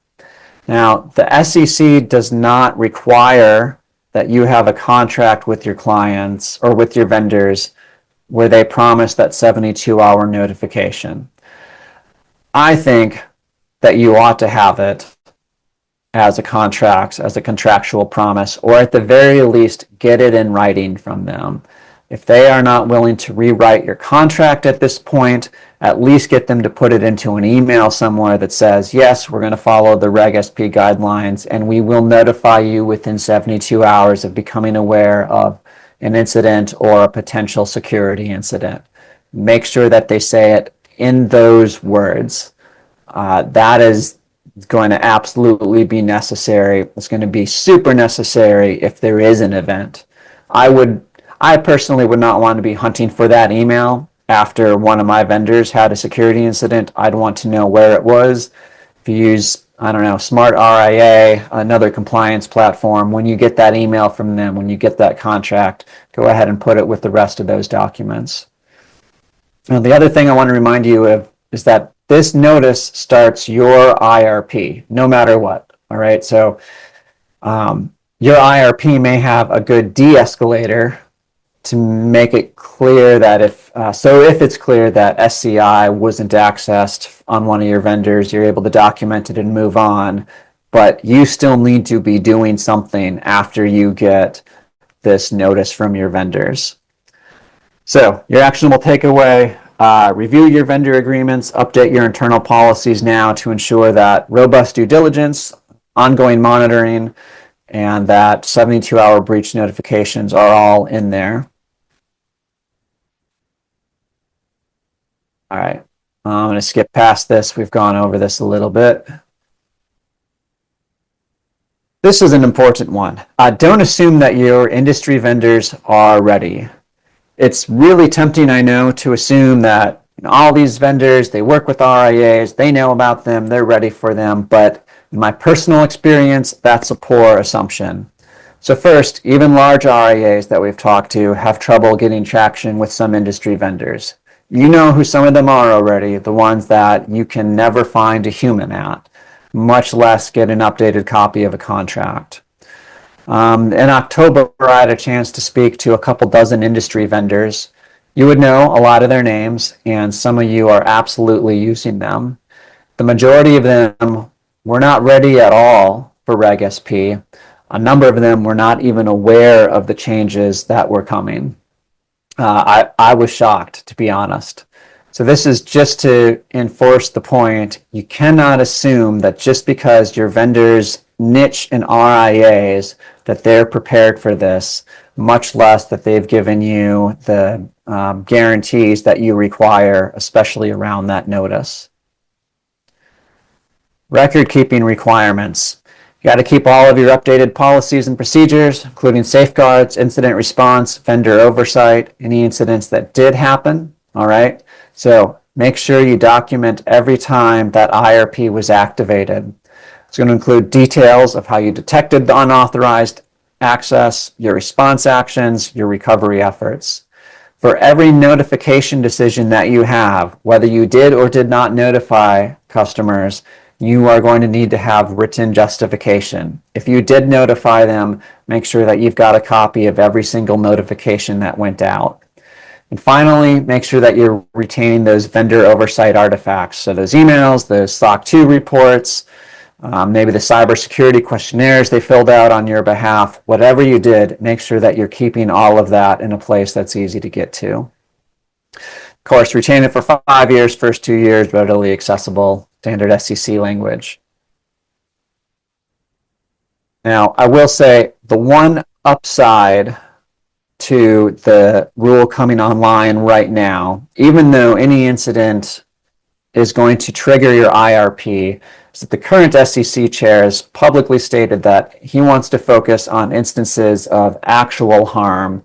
Now, the SEC does not require that you have a contract with your clients or with your vendors where they promise that 72-hour notification. I think that you ought to have it as a contract, as a contractual promise, or at the very least, get it in writing from them. If they are not willing to rewrite your contract at this point, at least get them to put it into an email somewhere that says, yes, we're going to follow the Reg S-P guidelines, and we will notify you within 72 hours of becoming aware of an incident or a potential security incident. Make sure that they say it in those words. That is going to absolutely be necessary. It's going to be super necessary if there is an event. I personally would not want to be hunting for that email after one of my vendors had a security incident. I'd want to know where it was. If you use, I don't know, Smart RIA, another compliance platform, when you get that email from them, when you get that contract, go ahead and put it with the rest of those documents. Now, the other thing I want to remind you of is that this notice starts your IRP, no matter what. All right, so your IRP may have a good de-escalator to make it clear that if it's clear that SCI wasn't accessed on one of your vendors, you're able to document it and move on, but you still need to be doing something after you get this notice from your vendors. So your actionable takeaway, review your vendor agreements, update your internal policies now to ensure that robust due diligence, ongoing monitoring, and that 72-hour breach notifications are all in there. All right, I'm going to skip past this. We've gone over this a little bit. This is an important one. Don't assume that your industry vendors are ready. It's really tempting, I know, to assume that all these vendors, they work with RIAs, they know about them, they're ready for them, but in my personal experience, that's a poor assumption. So first, even large RIAs that we've talked to have trouble getting traction with some industry vendors. You know who some of them are already, the ones that you can never find a human at, much less get an updated copy of a contract. In October, I had a chance to speak to a couple dozen industry vendors. You would know a lot of their names, and some of you are absolutely using them. The majority of them were not ready at all for Reg S-P. A number of them were not even aware of the changes that were coming. I was shocked, to be honest. So this is just to enforce the point. You cannot assume that just because your vendors niche in RIAs that they're prepared for this, much less that they've given you the guarantees that you require, especially around that notice. Record-keeping requirements. You got to keep all of your updated policies and procedures, including safeguards, incident response, vendor oversight, any incidents that did happen. All right. So make sure you document every time that IRP was activated. It's going to include details of how you detected the unauthorized access, your response actions, your recovery efforts. For every notification decision that you have, whether you did or did not notify customers, you are going to need to have written justification. If you did notify them, make sure that you've got a copy of every single notification that went out. And finally, make sure that you're retaining those vendor oversight artifacts. So those emails, those SOC 2 reports, maybe the cybersecurity questionnaires they filled out on your behalf. Whatever you did, make sure that you're keeping all of that in a place that's easy to get to. Of course, retain it for 5 years, first 2 years, readily accessible, standard SEC language. Now, I will say the one upside to the rule coming online right now, even though any incident is going to trigger your IRP, is that the current SEC chair has publicly stated that he wants to focus on instances of actual harm,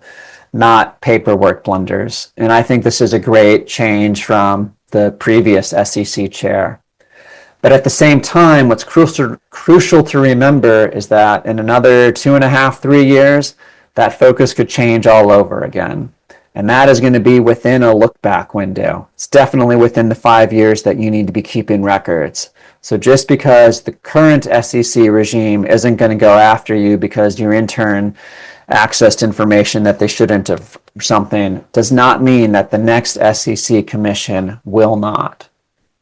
not paperwork blunders. And I think this is a great change from the previous SEC chair. But at the same time, what's crucial to remember is that in another 2.5, 3 years, that focus could change all over again. And that is going to be within a look back window. It's definitely within the 5 years that you need to be keeping records. So just because the current SEC regime isn't going to go after you because your intern accessed information that they shouldn't have or something, does not mean that the next SEC commission will not.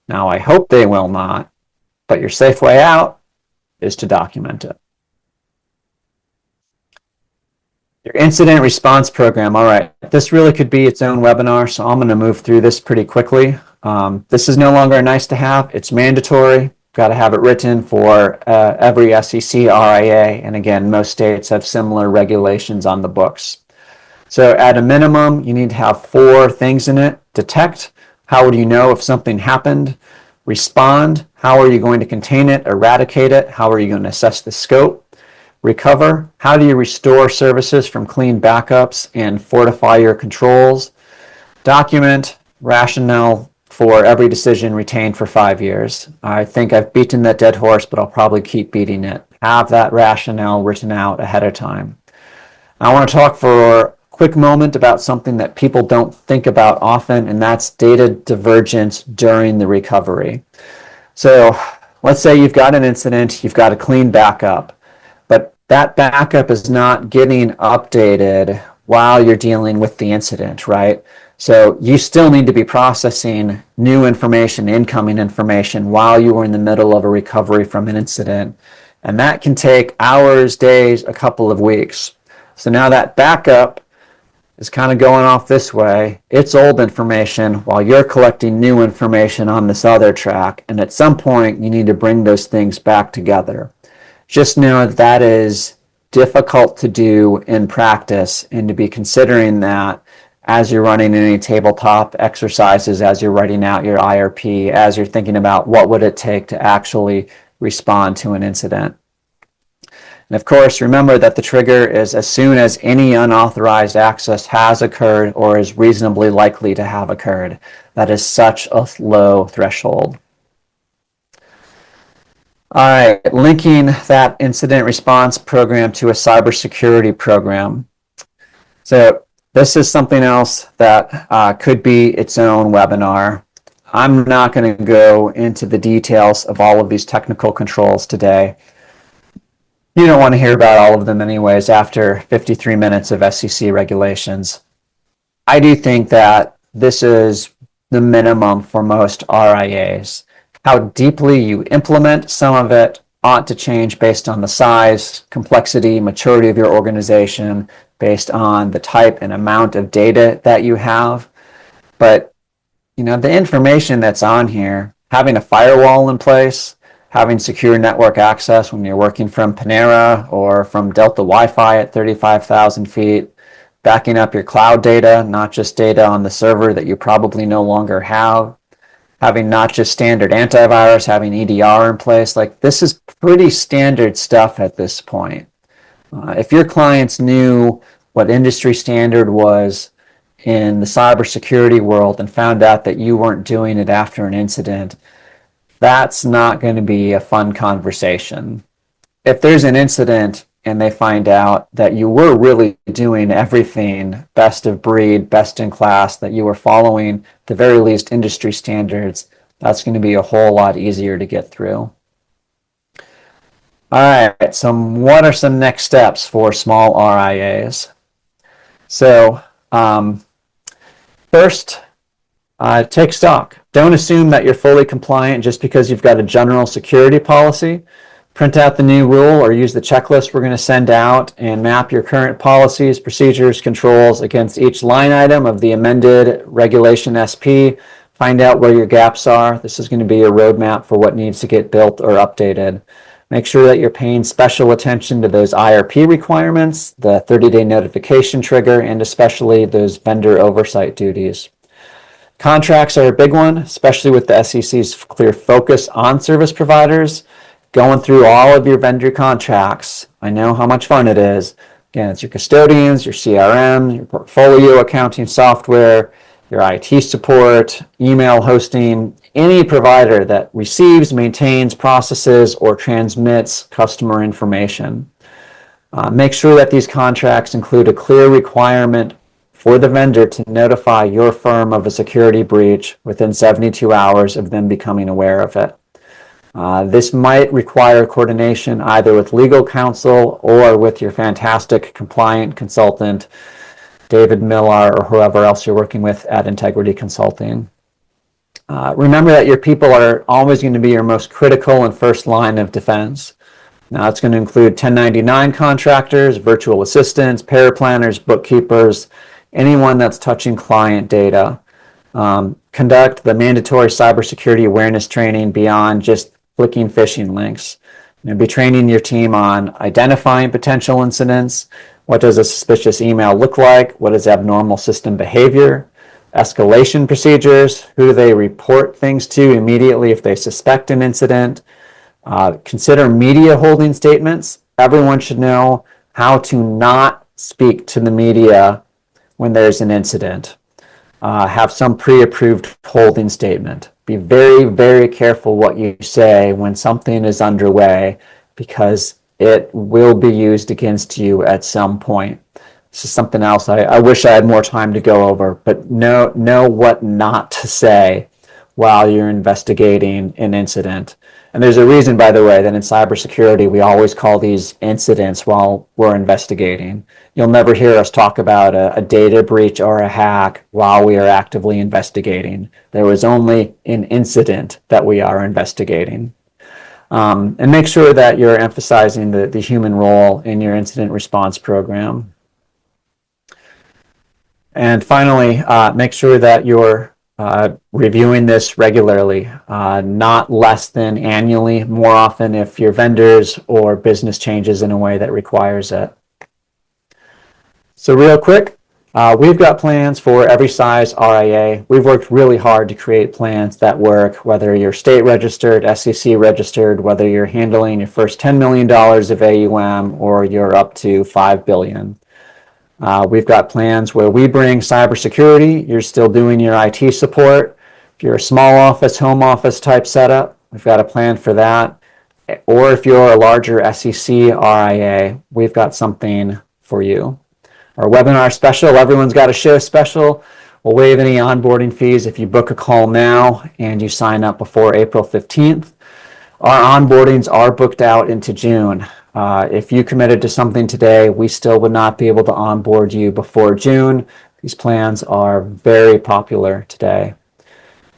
Now, I hope they will not, but your safe way out is to document it. Your incident response program. All right, this really could be its own webinar, so I'm going to move through this pretty quickly. This is no longer a nice to have, it's mandatory. Got to have it written for every SEC RIA, and again, most states have similar regulations on the books. So at a minimum, you need to have 4 things in it. Detect, how would you know if something happened? Respond, how are you going to contain it, eradicate it? How are you going to assess the scope? Recover, how do you restore services from clean backups and fortify your controls? Document, rationale for every decision retained for 5 years. I think I've beaten that dead horse, but I'll probably keep beating it. Have that rationale written out ahead of time. I want to talk for a quick moment about something that people don't think about often, and that's data divergence during the recovery. So let's say you've got an incident, you've got a clean backup, but that backup is not getting updated while you're dealing with the incident, right? So you still need to be processing new information, incoming information, while you were in the middle of a recovery from an incident. And that can take hours, days, a couple of weeks. So now that backup is kind of going off this way. It's old information while you're collecting new information on this other track. And at some point, you need to bring those things back together. Just know that that is difficult to do in practice, and to be considering that as you're running any tabletop exercises, as you're writing out your IRP, as you're thinking about what would it take to actually respond to an incident. And of course, remember that the trigger is as soon as any unauthorized access has occurred or is reasonably likely to have occurred. That is such a low threshold. All right, linking that incident response program to a cybersecurity program. So this is something else that could be its own webinar. I'm not going to go into the details of all of these technical controls today. You don't want to hear about all of them anyways after 53 minutes of SEC regulations. I do think that this is the minimum for most RIAs. How deeply you implement some of it ought to change based on the size, complexity, maturity of your organization, based on the type and amount of data that you have. But, you know, the information that's on here, having a firewall in place, having secure network access when you're working from Panera or from Delta Wi-Fi at 35,000 feet, backing up your cloud data, not just data on the server that you probably no longer have, having not just standard antivirus, having EDR in place. Like, this is pretty standard stuff at this point. If your clients knew what industry standard was in the cybersecurity world and found out that you weren't doing it after an incident, that's not going to be a fun conversation. If there's an incident, and they find out that you were really doing everything best of breed, best in class, that you were following, at the very least, industry standards, that's going to be a whole lot easier to get through. All right, so what are some next steps for small RIAs? So first, take stock. Don't assume that you're fully compliant just because you've got a general security policy. Print out the new rule or use the checklist we're going to send out and map your current policies, procedures, controls against each line item of the amended Regulation SP. Find out where your gaps are. This is going to be a roadmap for what needs to get built or updated. Make sure that you're paying special attention to those IRP requirements, the 30-day notification trigger, and especially those vendor oversight duties. Contracts are a big one, especially with the SEC's clear focus on service providers. Going through all of your vendor contracts, I know how much fun it is. Again, it's your custodians, your CRM, your portfolio accounting software, your IT support, email hosting, any provider that receives, maintains, processes, or transmits customer information. Make sure that these contracts include a clear requirement for the vendor to notify your firm of a security breach within 72 hours of them becoming aware of it. This might require coordination either with legal counsel or with your fantastic compliant consultant, David Millar, or whoever else you're working with at Integrity Consulting. Remember that your people are always going to be your most critical and first line of defense. Now, it's going to include 1099 contractors, virtual assistants, paraplanners, bookkeepers, anyone that's touching client data. Conduct the mandatory cybersecurity awareness training beyond just clicking phishing links. Be training your team on identifying potential incidents. What does a suspicious email look like? What is abnormal system behavior? Escalation procedures. Who do they report things to immediately if they suspect an incident? Consider media holding statements. Everyone should know how to not speak to the media when there's an incident. Have some pre-approved holding statement. Be very, very careful what you say when something is underway, because it will be used against you at some point. This is something else I wish I had more time to go over, but know what not to say while you're investigating an incident. And there's a reason, by the way, that in cybersecurity, we always call these incidents while we're investigating. You'll never hear us talk about a data breach or a hack while we are actively investigating. There was only an incident that we are investigating. And make sure that you're emphasizing the human role in your incident response program. And finally, make sure that you're reviewing this regularly, not less than annually, more often if your vendors or business changes in a way that requires it. So real quick, we've got plans for every size RIA. We've worked really hard to create plans that work, whether you're state registered, SEC registered, whether you're handling your first $10 million of AUM or you're up to $5 billion. We've got plans where we bring cybersecurity. You're still doing your IT support. If you're a small office, home office type setup, we've got a plan for that. Or if you're a larger SEC RIA, we've got something for you. Our webinar special, everyone's got a show special. We'll waive any onboarding fees if you book a call now and you sign up before April 15th. Our onboardings are booked out into June. If you committed to something today, we still would not be able to onboard you before June. These plans are very popular today.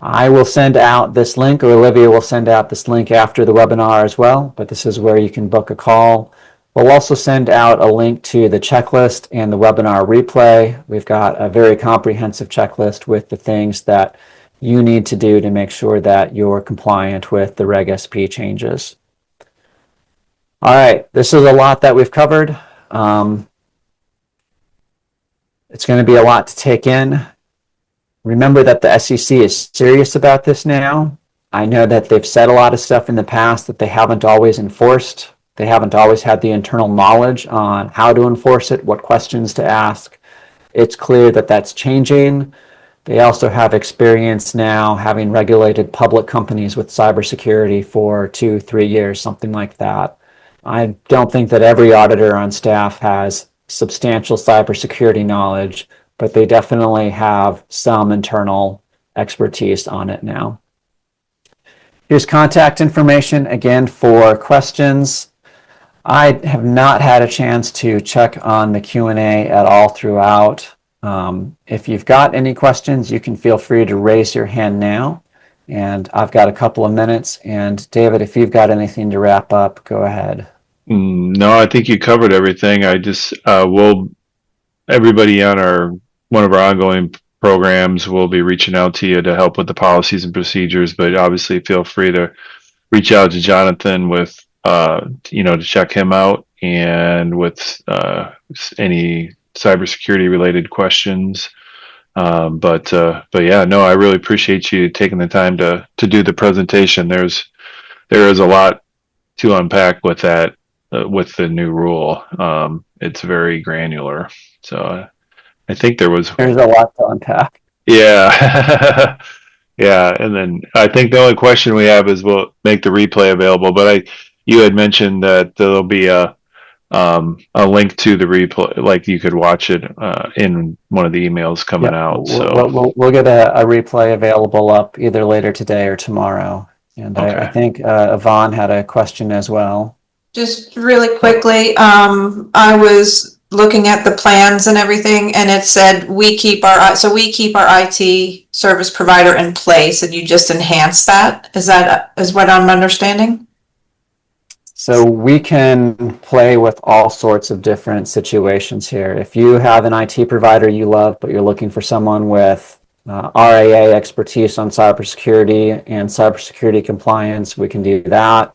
I will send out this link, or Olivia will send out this link after the webinar as well, but this is where you can book a call. We'll also send out a link to the checklist and the webinar replay. We've got a very comprehensive checklist with the things that you need to do to make sure that you're compliant with the Reg S-P changes. All right, this is a lot that we've covered. It's going to be a lot to take in. Remember that the SEC is serious about this now. I know that they've said a lot of stuff in the past that they haven't always enforced. They haven't always had the internal knowledge on how to enforce it, what questions to ask. It's clear that that's changing. They also have experience now having regulated public companies with cybersecurity for 2-3 years, something like that. I don't think that every auditor on staff has substantial cybersecurity knowledge, but they definitely have some internal expertise on it now. Here's contact information again for questions. I have not had a chance to check on the Q&A at all throughout. If you've got any questions, you can feel free to raise your hand now. And I've got a couple of minutes. And David, if you've got anything to wrap up, go ahead. No, I think you covered everything. I just everybody on one of our ongoing programs will be reaching out to you to help with the policies and procedures. But obviously, feel free to reach out to Jonathan with to check him out and with any cybersecurity related questions. But yeah, no, I really appreciate you taking the time to do the presentation. There is a lot to unpack with that with the new rule. It's very granular, so I think there's a lot to unpack. Yeah. Yeah, and then I think the only question we have is we'll make the replay available. But you had mentioned that there'll be a link to the replay, like you could watch it in one of the emails coming out. So we'll get a replay available up either later today or tomorrow. And okay. I think Yvonne had a question as well. Just really quickly, I was looking at the plans and everything, and it said we keep our IT service provider in place, and you just enhance that. Is what I'm understanding? So we can play with all sorts of different situations here. If you have an IT provider you love, but you're looking for someone with RIA expertise on cybersecurity and cybersecurity compliance, we can do that.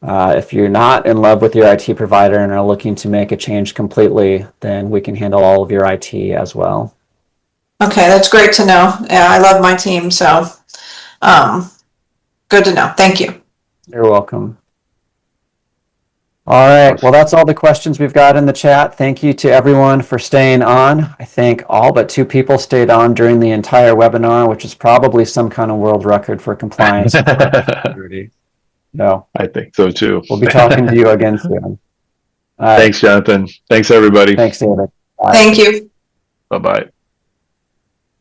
If you're not in love with your IT provider and are looking to make a change completely, then we can handle all of your IT as well. Okay, that's great to know. Yeah, I love my team, so good to know. Thank you. You're welcome. All right, well, that's all the questions we've got in the chat. Thank you to everyone for staying on. I think all but 2 people stayed on during the entire webinar, which is probably some kind of world record for compliance. No, I think so too. We'll be talking to you again soon. Thanks, Jonathan. Thanks, everybody. Thanks, David. Bye. Thank you. Bye-bye.